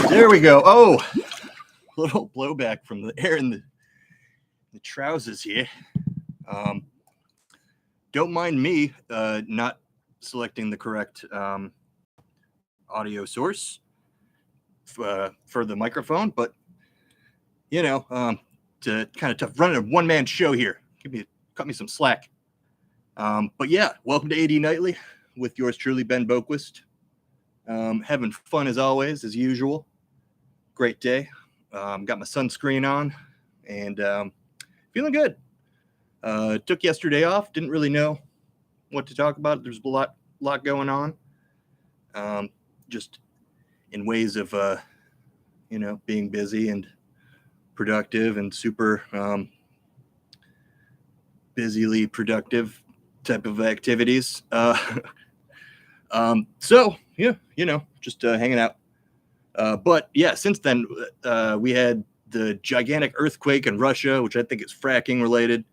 There we go. Oh, a little blowback from the air in the trousers here. Don't mind me not selecting the correct audio source for the microphone, but to kind of tough running a one-man show here. Cut me some slack. But yeah, welcome to AD Nightly with yours truly, Ben Boquist. Having fun as always, as usual. Great day. Got my sunscreen on and feeling good. Took yesterday off. Didn't really know what to talk about. There's a lot going on. Just in ways of being busy and productive and super busily productive type of activities. So yeah, just hanging out. But yeah, since then, we had the gigantic earthquake in Russia, which I think is fracking related.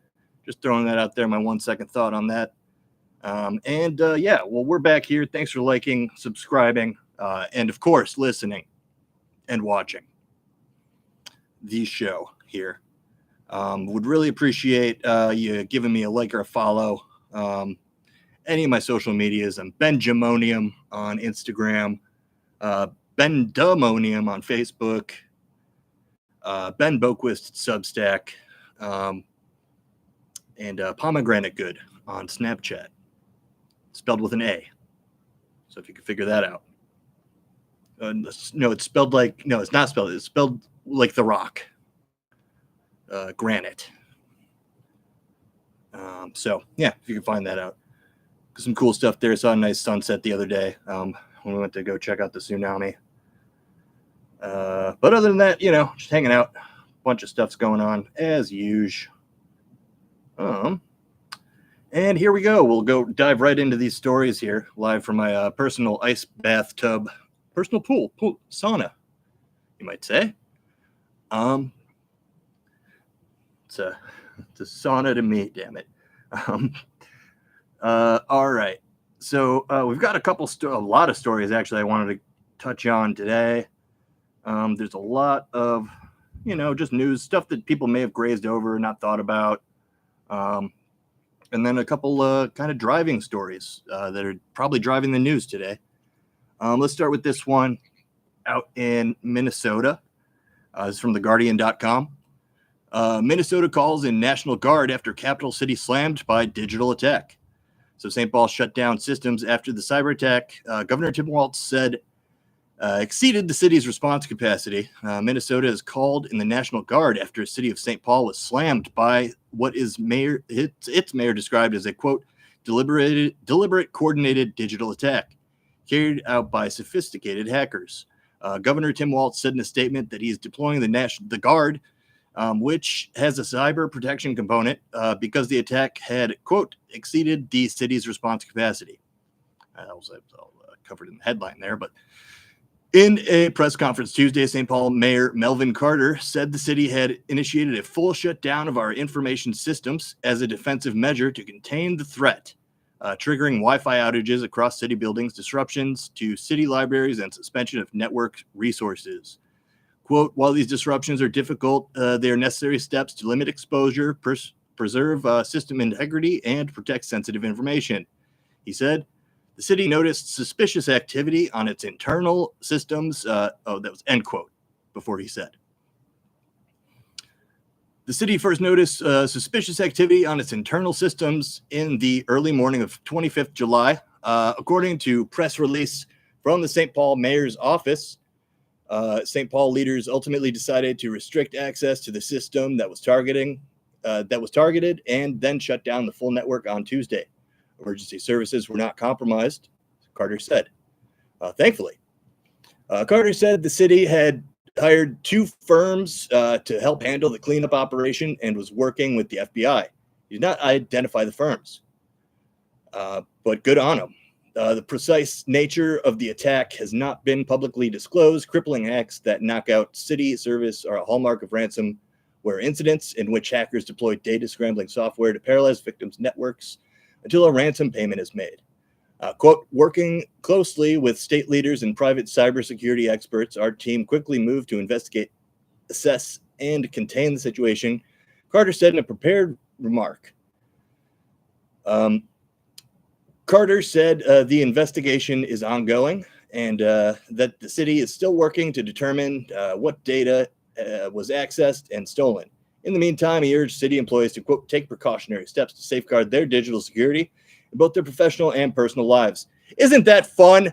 Just throwing that out there, my 1 second thought on that. Yeah, well, we're back here. Thanks for liking, subscribing, and of course, listening and watching the show here. Would really appreciate you giving me a like or a follow. Any of my social medias. I'm Ben Jamonium on Instagram, Ben Dumonium on Facebook, Ben Boquist Substack, and Pomegranate Good on Snapchat. Spelled with an A. So if you could figure that out. No, it's spelled like, no, it's not spelled. It's spelled like the rock. Granite. So yeah, if you can find that out. Some cool stuff there. Saw a nice sunset the other day when we went to go check out the tsunami. But other than that, just hanging out. A bunch of stuff's going on as usual. And here we go. We'll go dive right into these stories here, live from my personal ice bathtub, personal pool sauna, you might say. It's a sauna to me, damn it. All right. So we've got a lot of stories actually I wanted to touch on today. There's a lot of, just news stuff that people may have grazed over, not thought about. And then a couple kind of driving stories that are probably driving the news today. Let's start with this one out in Minnesota. This is from theguardian.com. Minnesota calls in National Guard after capital city slammed by digital attack. So St. Paul shut down systems after the cyber attack. Governor Tim Walz said exceeded the city's response capacity. Minnesota is called in the National Guard after the city of St. Paul was slammed by what is its mayor described as a, quote, deliberate coordinated digital attack carried out by sophisticated hackers. Governor Tim Walz said in a statement that he's deploying the Guard, which has a cyber protection component because the attack had, quote, exceeded the city's response capacity. That was covered in the headline there, but in a press conference Tuesday, St. Paul Mayor Melvin Carter said the city had initiated a full shutdown of our information systems as a defensive measure to contain the threat, triggering Wi-Fi outages across city buildings, disruptions to city libraries, and suspension of network resources. Quote, while these disruptions are difficult, they are necessary steps to limit exposure, preserve system integrity, and protect sensitive information. He said, the city noticed suspicious activity on its internal systems. That was end quote before he said. The city first noticed suspicious activity on its internal systems in the early morning of 25th July. According to press release from the St. Paul mayor's office, St. Paul leaders ultimately decided to restrict access to the system that was targeted and then shut down the full network on Tuesday. Emergency services were not compromised, Carter said. Thankfully, Carter said the city had hired 2 firms to help handle the cleanup operation and was working with the FBI. He did not identify the firms, but good on him. The precise nature of the attack has not been publicly disclosed. Crippling acts that knock out city service are a hallmark of ransomware incidents in which hackers deploy data scrambling software to paralyze victims' networks until a ransom payment is made. Quote, working closely with state leaders and private cybersecurity experts, our team quickly moved to investigate, assess, and contain the situation, Carter said in a prepared remark. Carter said the investigation is ongoing and that the city is still working to determine what data was accessed and stolen. In the meantime, he urged city employees to, quote, take precautionary steps to safeguard their digital security in both their professional and personal lives. Isn't that fun?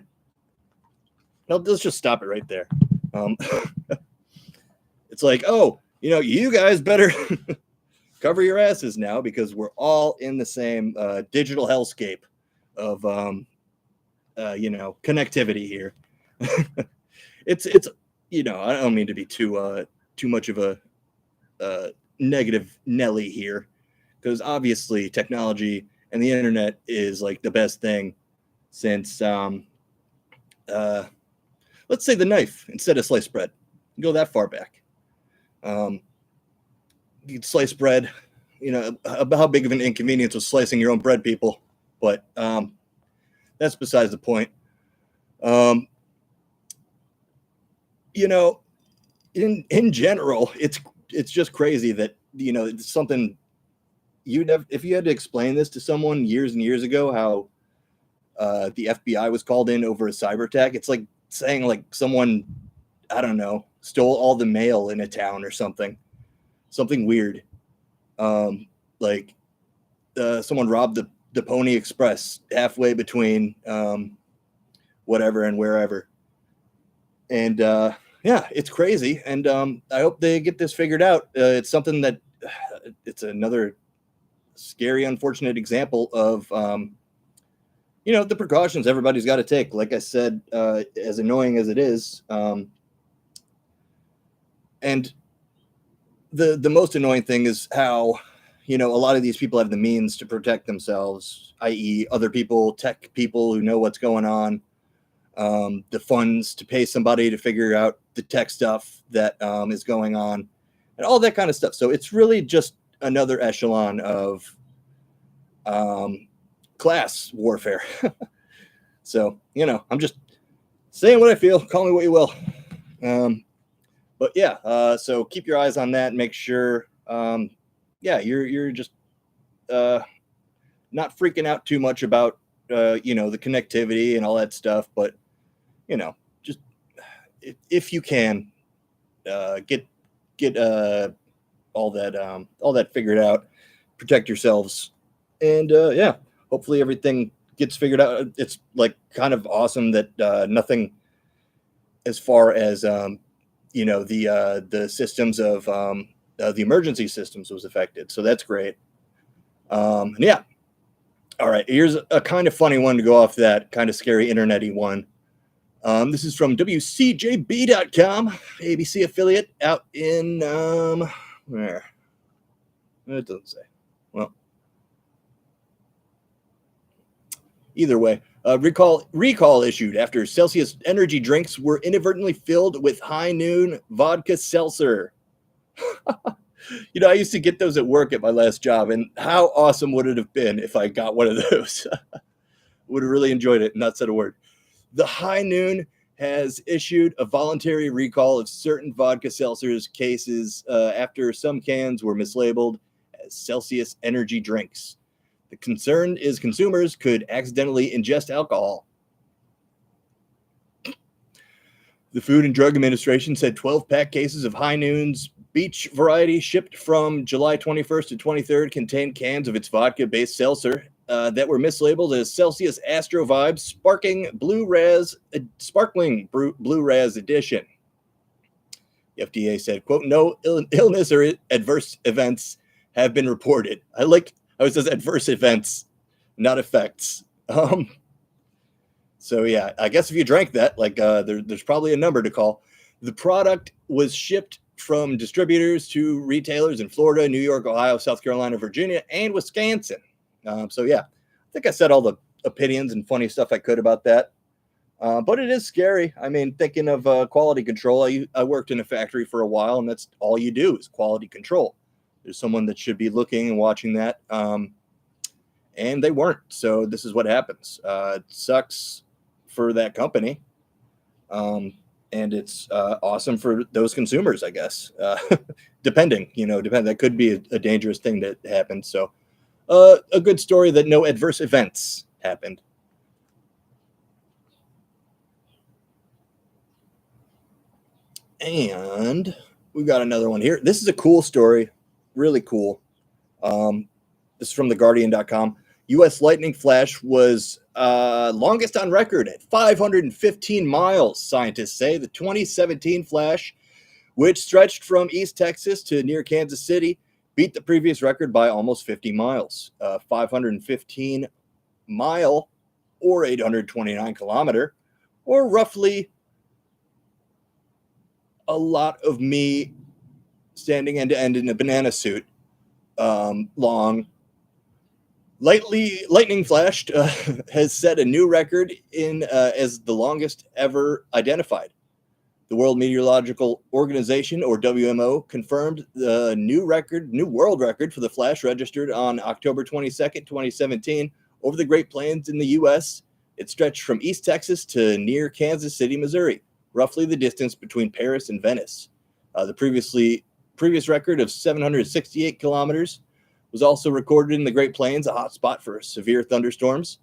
No, let's just stop it right there. It's like, oh, you guys better cover your asses now because we're all in the same digital hellscape of connectivity here. it's I don't mean to be too much of a negative Nelly here, because obviously technology and the internet is like the best thing since let's say the knife instead of sliced bread. Go that far back. You can slice bread, about how big of an inconvenience was slicing your own bread, people. But that's besides the point. In general, it's just crazy that it's something if you had to explain this to someone years and years ago, how the FBI was called in over a cyber attack. It's like saying like someone, I don't know, stole all the mail in a town or something weird. Like someone robbed the Pony Express halfway between whatever and wherever. And yeah, it's crazy. And I hope they get this figured out. It's something that it's another scary, unfortunate example of, the precautions everybody's got to take. Like I said, as annoying as it is. And the most annoying thing is how, a lot of these people have the means to protect themselves, i.e. other people, tech people who know what's going on, the funds to pay somebody to figure out the tech stuff that is going on, and all that kind of stuff. So it's really just another echelon of class warfare. So, I'm just saying what I feel. Call me what you will. But yeah, so keep your eyes on that. Make sure, you're just not freaking out too much about, the connectivity and all that stuff. But, just if you can, get all that figured out, protect yourselves, and yeah, hopefully everything gets figured out. It's like kind of awesome that nothing, as far as the systems of the emergency systems was affected. So that's great. Yeah. All right. Here's a kind of funny one to go off that kind of scary internet-y one. This is from WCJB.com, ABC affiliate out in where? It doesn't say. Well, either way, recall issued after Celsius energy drinks were inadvertently filled with High Noon vodka seltzer. I used to get those at work at my last job, and how awesome would it have been if I got one of those? Would have really enjoyed it, not said a word. The High Noon has issued a voluntary recall of certain vodka seltzers cases after some cans were mislabeled as Celsius energy drinks. The concern is consumers could accidentally ingest alcohol. The Food and Drug Administration said 12-pack cases of High Noon's Beach variety shipped from July 21st to 23rd contained cans of its vodka-based seltzer that were mislabeled as Celsius Astro Vibes Sparkling Blue Raz Edition. The FDA said, quote, no illness or adverse events have been reported. I like how it says adverse events, not effects. So yeah, I guess if you drank that, there's probably a number to call. The product was shipped from distributors to retailers in Florida, New York, Ohio, South Carolina, Virginia, and Wisconsin. So yeah, I think I said all the opinions and funny stuff I could about that. But it is scary. I mean, thinking of quality control, I worked in a factory for a while, and that's all you do is quality control. There's someone that should be looking and watching that. and they weren't. So this is what happens. It sucks for that company. And it's awesome for those consumers, I guess. Depending. That could be a dangerous thing that happened. So a good story that no adverse events happened. And we've got another one here. This is a cool story, really cool. This is from theguardian.com. U.S. lightning flash was longest on record at 515 miles, scientists say. The 2017 flash, which stretched from East Texas to near Kansas City, beat the previous record by almost 50 miles. 515 mile, or 829 kilometer, or roughly a lot of me standing end to end in a banana suit, long. Lightning flashed has set a new record in as the longest ever identified. The World Meteorological Organization, or WMO, confirmed the new world record for the flash registered on October 22nd, 2017, over the Great Plains in the U.S. It stretched from East Texas to near Kansas City, Missouri, roughly the distance between Paris and Venice. The previous record of 768 kilometers was also recorded in the Great Plains, a hot spot for severe thunderstorms,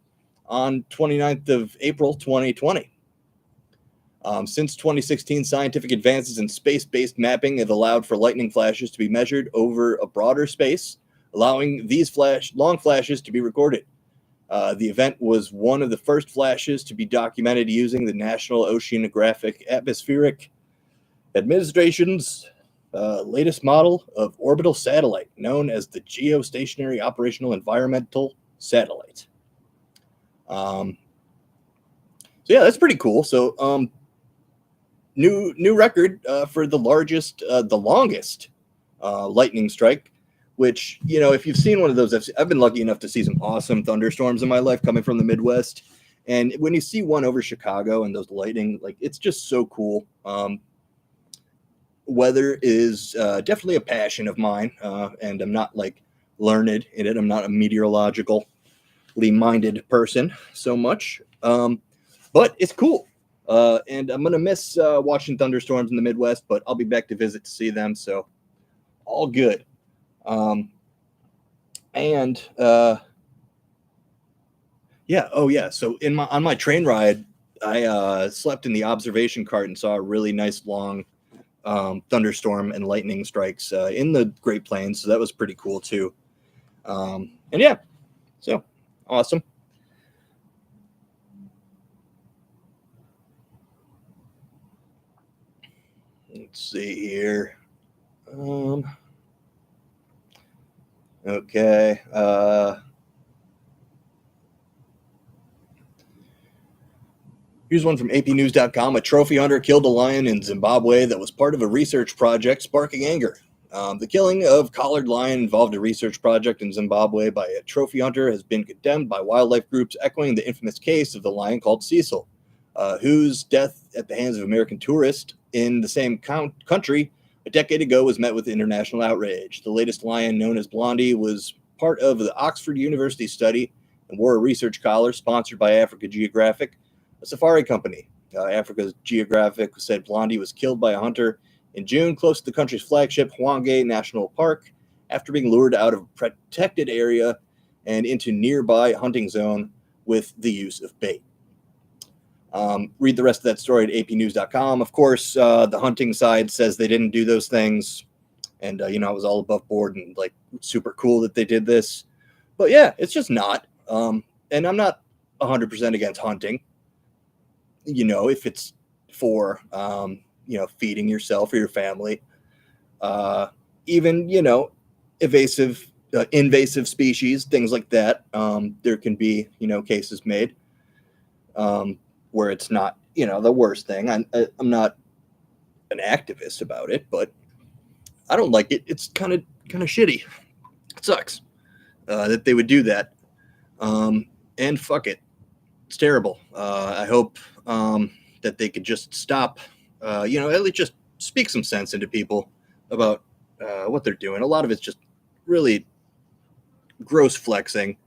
on 29th of April, 2020. Since 2016, scientific advances in space-based mapping have allowed for lightning flashes to be measured over a broader space, allowing these long flashes to be recorded. The event was one of the first flashes to be documented using the National Oceanographic Atmospheric Administration's latest model of orbital satellite, known as the Geostationary Operational Environmental Satellite. So yeah, that's pretty cool. So new record for the longest lightning strike. Which, if you've seen one of those, I've been lucky enough to see some awesome thunderstorms in my life coming from the Midwest. And when you see one over Chicago and those lightning, it's just so cool. Weather is definitely a passion of mine, and I'm not learned in it. I'm not a meteorologically minded person so much, but it's cool. And I'm going to miss watching thunderstorms in the Midwest, but I'll be back to visit to see them. So all good. So on my train ride, I slept in the observation cart and saw a really nice long thunderstorm and lightning strikes in the Great Plains. So that was pretty cool too. So awesome. Let's see here. Okay. Here's one from apnews.com. A trophy hunter killed a lion in Zimbabwe that was part of a research project, sparking anger. The killing of collared lion involved a research project in Zimbabwe by a trophy hunter has been condemned by wildlife groups, echoing the infamous case of the lion called Cecil, whose death at the hands of American tourists in the same country a decade ago was met with international outrage. The latest lion, known as Blondie, was part of the Oxford University study and wore a research collar sponsored by Africa Geographic, a safari company. Africa Geographic said Blondie was killed by a hunter in June close to the country's flagship Hwange National Park after being lured out of a protected area and into nearby hunting zone with the use of bait. Read the rest of that story at apnews.com. Of course, the hunting side says they didn't do those things. And, it was all above board and super cool that they did this. But yeah, it's just not. And I'm not 100% against hunting. If it's for, feeding yourself or your family, even, invasive species, things like that. There can be, cases made. Where it's not, the worst thing. I'm not an activist about it, but I don't like it. It's kind of shitty. It sucks that they would do that. And fuck it. It's terrible. I hope that they could just stop, at least just speak some sense into people about what they're doing. A lot of it's just really gross flexing.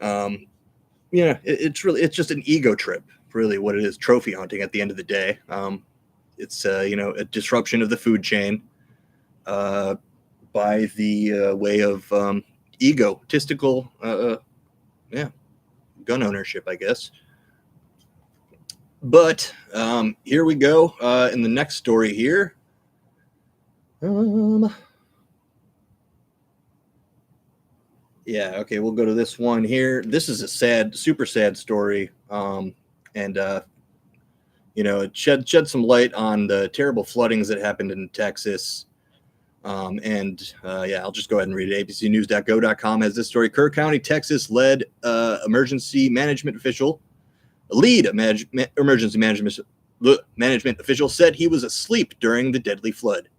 It's just an ego trip, really, what it is, trophy hunting at the end of the day. It's a disruption of the food chain by the way of egotistical, gun ownership, I guess. But here we go in the next story here. Yeah, okay, we'll go to this one here. This is a super sad story. And it shed some light on the terrible floodings that happened in Texas. I'll just go ahead and read it. abcnews.go.com has this story. Curt County, Texas lead emergency management official said he was asleep during the deadly flood.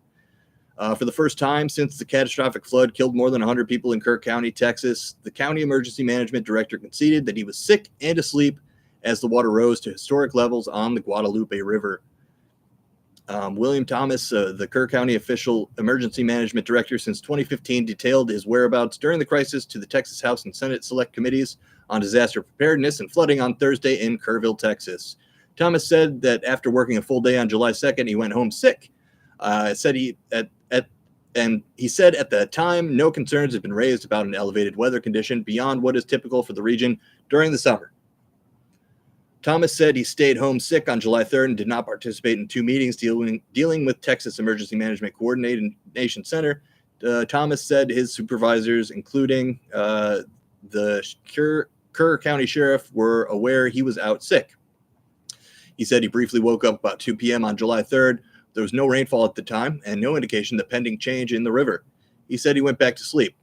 For the first time since the catastrophic flood killed more than 100 people in Curt County, Texas, the county emergency management director conceded that he was sick and asleep as the water rose to historic levels on the Guadalupe River. William Thomas, the Curt County official emergency management director since 2015, detailed his whereabouts during the crisis to the Texas House and Senate Select Committees on Disaster Preparedness and Flooding on Thursday in Kerrville, Texas. Thomas said that after working a full day on July 2nd, he went home sick. He said at the time, no concerns had been raised about an elevated weather condition beyond what is typical for the region during the summer. Thomas said he stayed home sick on July 3rd and did not participate in two meetings dealing with Texas Emergency Management Coordination Center. Thomas said his supervisors, including the Kerr County Sheriff, were aware he was out sick. He said he briefly woke up about 2 p.m. on July 3rd. There was no rainfall at the time and no indication of pending change in the river. He said he went back to sleep.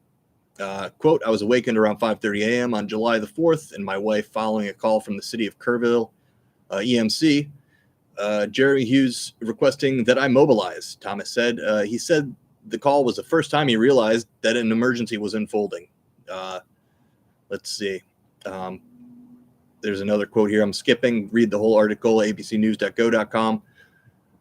Quote, I was awakened around 5:30 a.m. on July the 4th, and my wife following a call from the city of Kerrville, EMC, Jeremy Hughes requesting that I mobilize, Thomas said. He said the call was the first time he realized that an emergency was unfolding. Let's see. There's another quote here I'm skipping. Read the whole article, abcnews.go.com.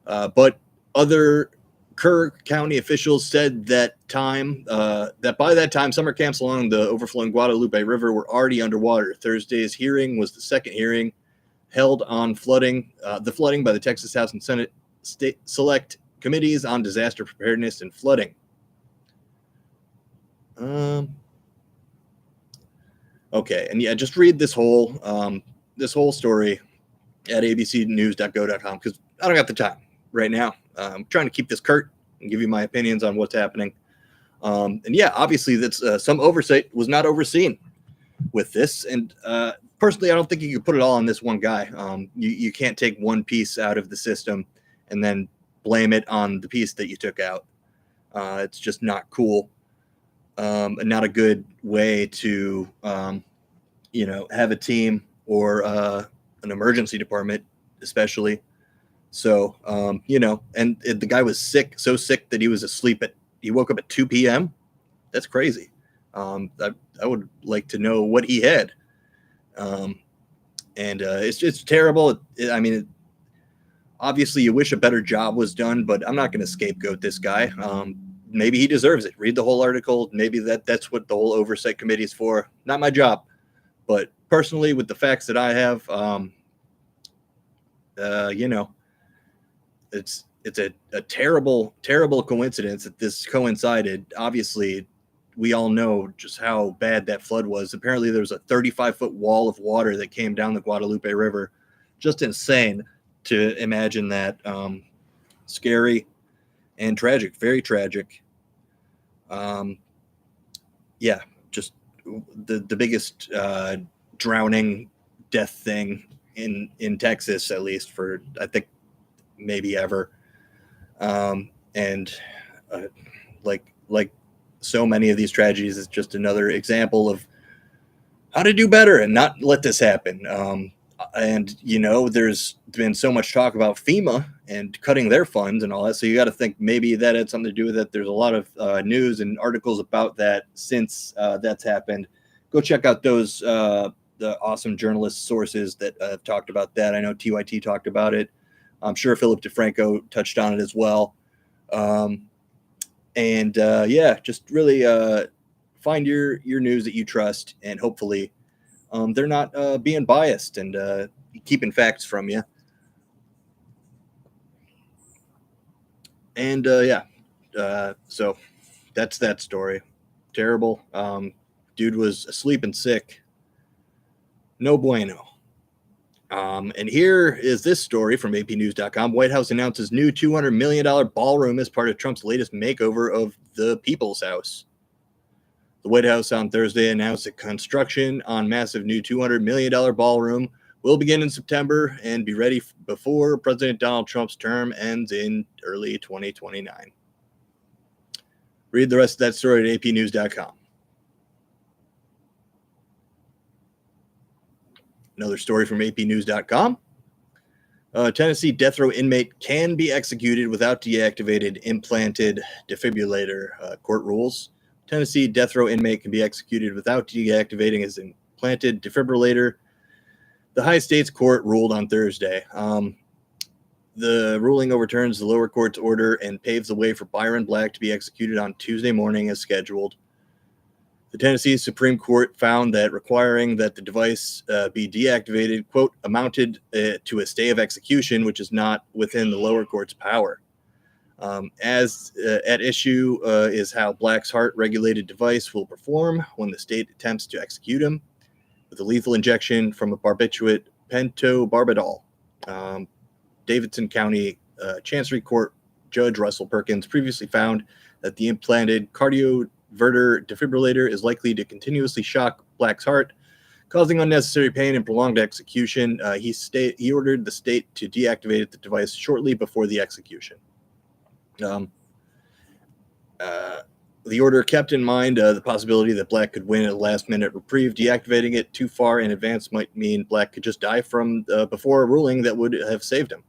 But other Kerr County officials said that by that time, summer camps along the overflowing Guadalupe River were already underwater. Thursday's hearing was the second hearing held on the flooding by the Texas House and Senate State Select Committees on Disaster Preparedness and Flooding. Okay, and yeah, just read this whole story at abcnews.go.com because I don't got the time right now. I'm trying to keep this curt and give you my opinions on what's happening. And yeah, obviously that's some oversight was not overseen with this. And personally, I don't think you could put it all on this one guy. You can't take one piece out of the system and then blame it on the piece that you took out. It's just not cool. And not a good way to, have a team or an emergency department, especially. So, and the guy was so sick that he was asleep he woke up at 2 p.m. That's crazy. I would like to know what he had. It's terrible. Obviously you wish a better job was done, but I'm not going to scapegoat this guy. Maybe he deserves it. Read the whole article. Maybe that's what the whole oversight committee is for. Not my job, but personally with the facts that I have, it's a terrible, terrible coincidence that this coincided. Obviously, we all know just how bad that flood was. Apparently, there was a 35-foot wall of water that came down the Guadalupe River. Just insane to imagine that. Scary and tragic, very tragic. Just the biggest drowning death thing in Texas, at least for, I think, maybe ever. Like so many of these tragedies, is just another example of how to do better and not let this happen. There's been so much talk about FEMA and cutting their funds and all that. So you got to think maybe that had something to do with it. There's a lot of news and articles about that since that's happened. Go check out those the awesome journalist sources that have talked about that. I know TYT talked about it. I'm sure Philip DeFranco touched on it as well. Just really find your news that you trust, and hopefully They're not being biased and keeping facts from you. And so that's that story. Terrible. Dude was asleep and sick. No bueno. And here is this story from APnews.com. White House announces new $200 million ballroom as part of Trump's latest makeover of the People's House. The White House on Thursday announced that construction on massive new $200 million ballroom will begin in September and be ready before President Donald Trump's term ends in early 2029. Read the rest of that story at apnews.com. Another story from apnews.com. Tennessee death row inmate can be executed without deactivated implanted defibrillator. Court rules. Tennessee death row inmate can be executed without deactivating his implanted defibrillator. The high states court ruled on Thursday. The ruling overturns the lower court's order and paves the way for Byron Black to be executed on Tuesday morning as scheduled. The Tennessee Supreme Court found that requiring that the device be deactivated, quote, amounted to a stay of execution, which is not within the lower court's power. At issue is how Black's heart-regulated device will perform when the state attempts to execute him with a lethal injection from a barbiturate pentobarbital. Davidson County Chancery Court Judge Russell Perkins previously found that the implanted cardioverter defibrillator is likely to continuously shock Black's heart, causing unnecessary pain and prolonged execution. He ordered the state to deactivate the device shortly before the execution. The order kept in mind the possibility that Black could win a last-minute reprieve. Deactivating it too far in advance might mean Black could just die from before a ruling that would have saved him.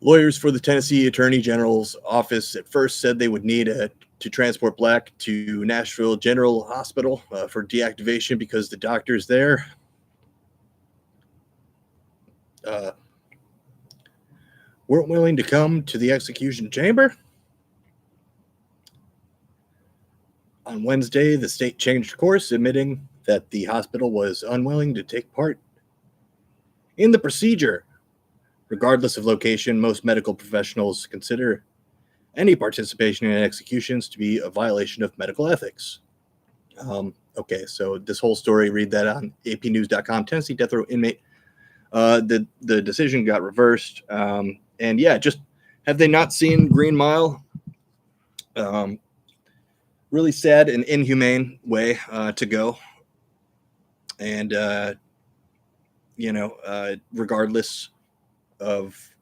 Lawyers for the Tennessee Attorney General's office at first said they would need to transport Black to Nashville General Hospital for deactivation because the doctors there weren't willing to come to the execution chamber. On Wednesday, the state changed course, admitting that the hospital was unwilling to take part in the procedure. Regardless of location, most medical professionals consider any participation in executions to be a violation of medical ethics. Okay, so this whole story, read that on apnews.com. Tennessee death row inmate. The decision got reversed. And yeah, just have they not seen Green Mile? Really sad and inhumane way to go. And, regardless of,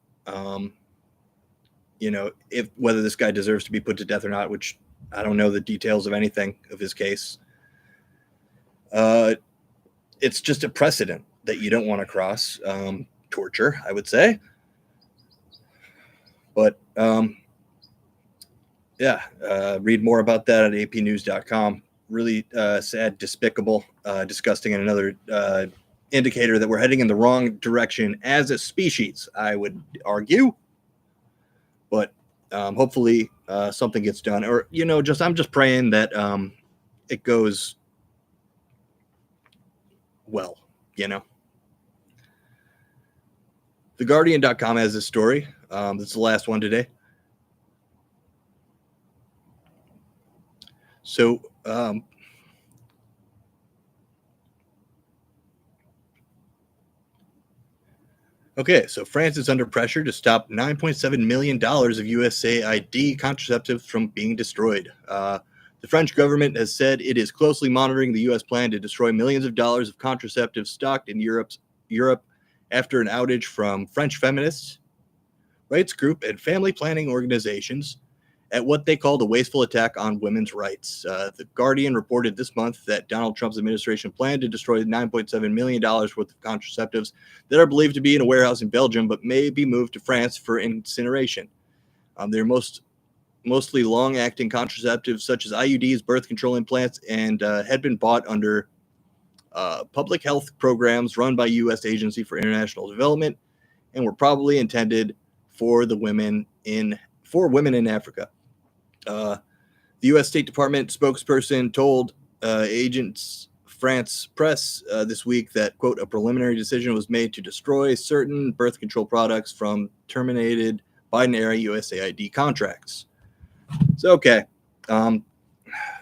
if whether this guy deserves to be put to death or not, which I don't know the details of anything of his case. It's just a precedent that you don't want to cross. Torture, I would say. But, read more about that at apnews.com. Really sad, despicable, disgusting, and another indicator that we're heading in the wrong direction as a species, I would argue. But hopefully something gets done. Or, I'm just praying that it goes well, TheGuardian.com has this story. This is the last one today. So, so France is under pressure to stop $9.7 million of USAID contraceptives from being destroyed. The French government has said it is closely monitoring the U.S. plan to destroy millions of dollars of contraceptives stocked in Europe after an outage from French feminists, rights group, and family planning organizations at what they called a wasteful attack on women's rights. The Guardian reported this month that Donald Trump's administration planned to destroy $9.7 million worth of contraceptives that are believed to be in a warehouse in Belgium, but may be moved to France for incineration. They're mostly long-acting contraceptives such as IUDs, birth control implants, and had been bought under public health programs run by U.S. Agency for International Development, and were probably intended for women in Africa. The U.S. State Department spokesperson told Agents France Press this week that, quote, a preliminary decision was made to destroy certain birth control products from terminated Biden-era USAID contracts. So, okay.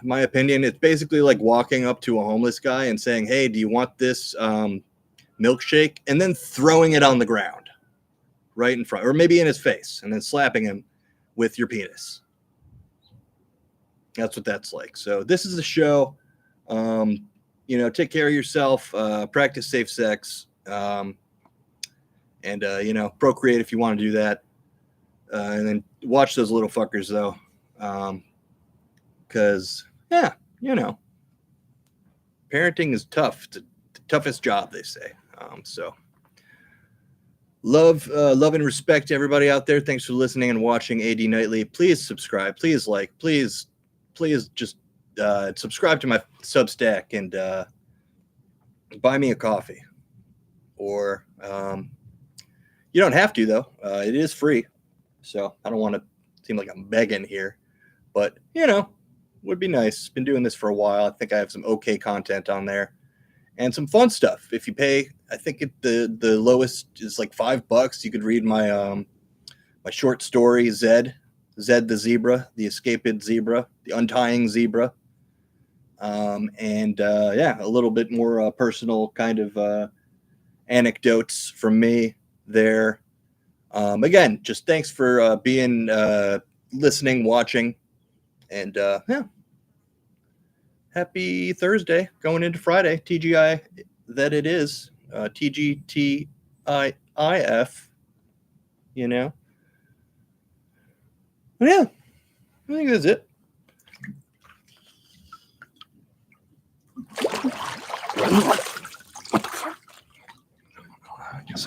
My opinion, it's basically like walking up to a homeless guy and saying, hey, do you want this milkshake? And then throwing it on the ground right in front, or maybe in his face, and then slapping him with your penis. That's what that's like. So this is the show. Take care of yourself, practice safe sex, and procreate if you want to do that. And then watch those little fuckers though. Because parenting is tough. It's the toughest job, they say. So love and respect to everybody out there. Thanks for listening and watching AD Nightly. Please subscribe. Please like. Please just subscribe to my Substack and buy me a coffee. Or you don't have to, though. It is free. So I don't want to seem like I'm begging here. But, would be nice. Been doing this for a while. I think I have some okay content on there. And some fun stuff. If you pay, I think the lowest is like $5. You could read my my short story, Zed the Zebra, the Escaped Zebra, the Untying Zebra. A little bit more personal kind of anecdotes from me there. Again, just thanks for being listening, watching, and happy Thursday going into Friday. TGI that it is. TGTIF, Yeah, I think that's it. I guess